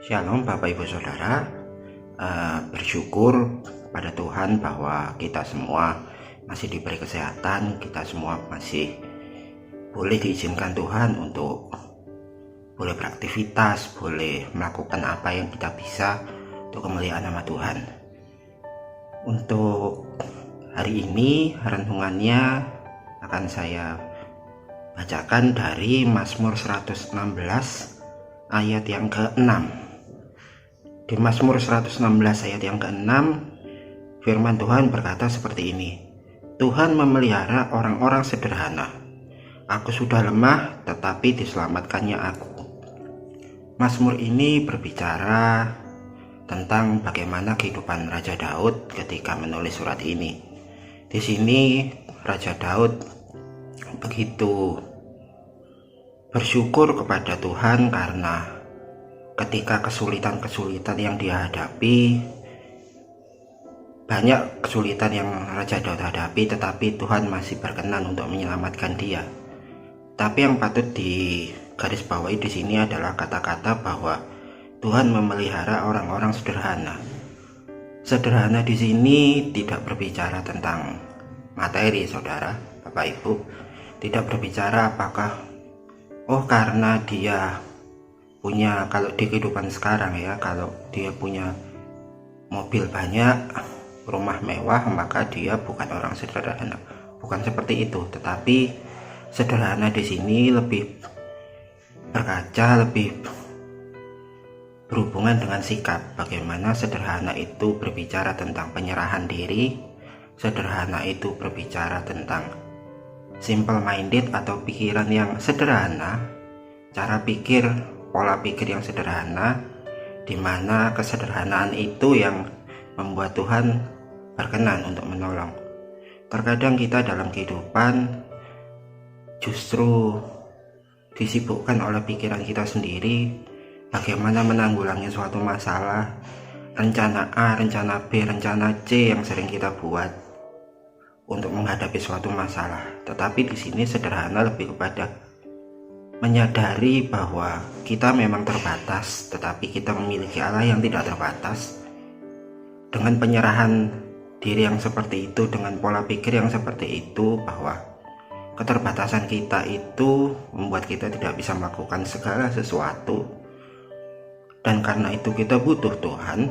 Shalom Bapak Ibu Saudara. Bersyukur pada Tuhan bahwa kita semua masih diberi kesehatan, kita semua masih boleh diizinkan Tuhan untuk boleh beraktivitas, boleh melakukan apa yang kita bisa untuk kemuliaan nama Tuhan. Untuk hari ini renungannya akan saya bacakan dari Mazmur 116 ayat yang ke-6. Di Mazmur 116 ayat yang ke-6, firman Tuhan berkata seperti ini. Tuhan memelihara orang-orang sederhana. Aku sudah lemah, tetapi diselamatkannya aku. Mazmur ini berbicara tentang bagaimana kehidupan Raja Daud ketika menulis surat ini. Di sini Raja Daud begitu bersyukur kepada Tuhan karena ketika kesulitan-kesulitan yang dihadapi, banyak kesulitan yang Raja Daud hadapi, tetapi Tuhan masih berkenan untuk menyelamatkan dia. Tapi yang patut digarisbawahi di sini adalah kata-kata bahwa Tuhan memelihara orang-orang sederhana. Sederhana di sini tidak berbicara tentang materi, saudara, Bapak Ibu. Tidak berbicara apakah karena dia punya, kalau di kehidupan sekarang ya, kalau dia punya mobil banyak, rumah mewah, maka dia bukan orang sederhana. Bukan seperti itu, tetapi sederhana di sini lebih berkaca, lebih berhubungan dengan sikap. Bagaimana sederhana itu berbicara tentang penyerahan diri, sederhana itu berbicara tentang simple minded atau pikiran yang sederhana, cara pikir, pola pikir yang sederhana, di mana kesederhanaan itu yang membuat Tuhan berkenan untuk menolong. Terkadang kita dalam kehidupan justru disibukkan oleh pikiran kita sendiri, bagaimana menanggulangi suatu masalah, rencana A, rencana B, rencana C yang sering kita buat untuk menghadapi suatu masalah. Tetapi di sini sederhana lebih kepada menyadari bahwa kita memang terbatas, tetapi kita memiliki Allah yang tidak terbatas. Dengan penyerahan diri yang seperti itu, dengan pola pikir yang seperti itu, bahwa keterbatasan kita itu membuat kita tidak bisa melakukan segala sesuatu, dan karena itu kita butuh Tuhan,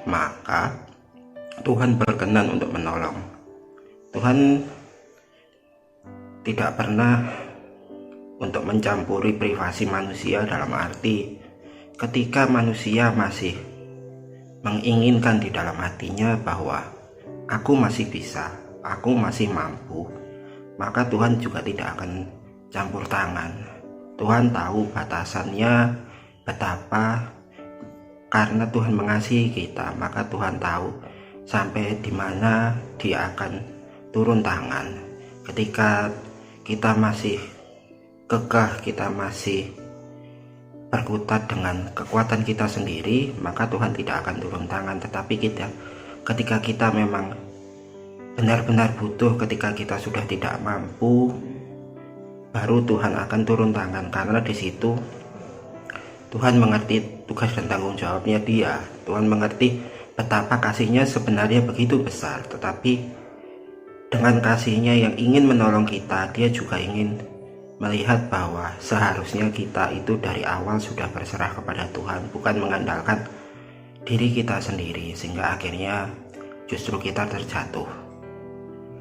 maka Tuhan berkenan untuk menolong. Tuhan tidak pernah untuk mencampuri privasi manusia, dalam arti ketika manusia masih menginginkan di dalam hatinya bahwa aku masih bisa, aku masih mampu, maka Tuhan juga tidak akan campur tangan. Tuhan tahu batasannya betapa, karena Tuhan mengasihi kita, maka Tuhan tahu sampai di mana Dia akan turun tangan. Ketika kita masih kekeh, kita masih berkutat dengan kekuatan kita sendiri, maka Tuhan tidak akan turun tangan. Tetapi ketika kita memang benar-benar butuh, ketika kita sudah tidak mampu, baru Tuhan akan turun tangan. Karena di situ Tuhan mengerti tugas dan tanggung jawabnya Dia. Tuhan mengerti betapa kasihnya sebenarnya begitu besar, tetapi dengan kasihnya yang ingin menolong kita, Dia juga ingin melihat bahwa seharusnya kita itu dari awal sudah berserah kepada Tuhan, bukan mengandalkan diri kita sendiri, sehingga akhirnya justru kita terjatuh.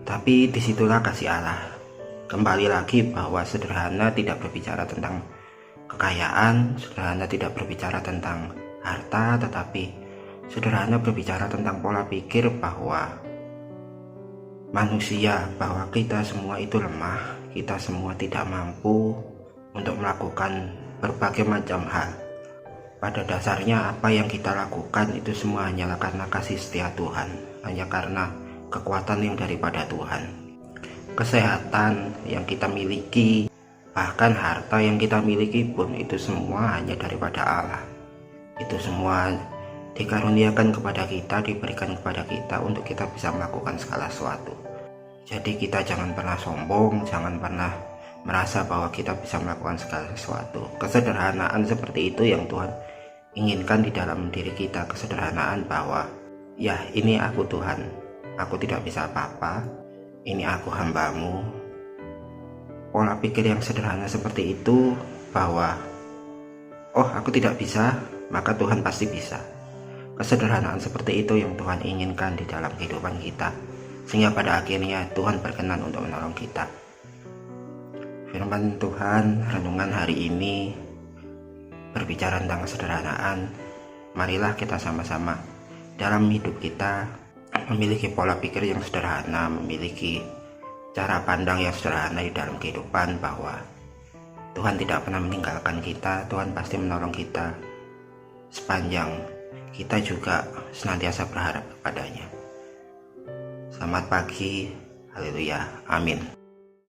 Tapi disitulah kasih Allah. Kembali lagi bahwa sederhana tidak berbicara tentang kekayaan, sederhana tidak berbicara tentang harta, tetapi sederhana berbicara tentang pola pikir bahwa manusia, bahwa kita semua itu lemah, kita semua tidak mampu untuk melakukan berbagai macam hal. Pada dasarnya apa yang kita lakukan itu semua hanyalah karena kasih setia Tuhan, hanya karena kekuatan yang daripada Tuhan. Kesehatan yang kita miliki, bahkan harta yang kita miliki pun, itu semua hanya daripada Allah. Itu semua dikaruniakan kepada kita, diberikan kepada kita untuk kita bisa melakukan segala sesuatu. Jadi kita jangan pernah sombong, jangan pernah merasa bahwa kita bisa melakukan segala sesuatu. Kesederhanaan seperti itu yang Tuhan inginkan di dalam diri kita kesederhanaan bahwa ya ini aku Tuhan, aku tidak bisa apa-apa, ini aku hambamu. Pola pikir yang sederhana seperti itu bahwa oh aku tidak bisa, maka Tuhan pasti bisa. Kesederhanaan seperti itu yang Tuhan inginkan di dalam kehidupan kita, sehingga pada akhirnya Tuhan berkenan untuk menolong kita. Firman Tuhan renungan hari ini berbicara tentang kesederhanaan. Marilah kita sama-sama dalam hidup kita memiliki pola pikir yang sederhana, memiliki cara pandang yang sederhana di dalam kehidupan, bahwa Tuhan tidak pernah meninggalkan kita, Tuhan pasti menolong kita sepanjang kita juga senantiasa berharap kepadanya. Selamat pagi, haleluya, amin.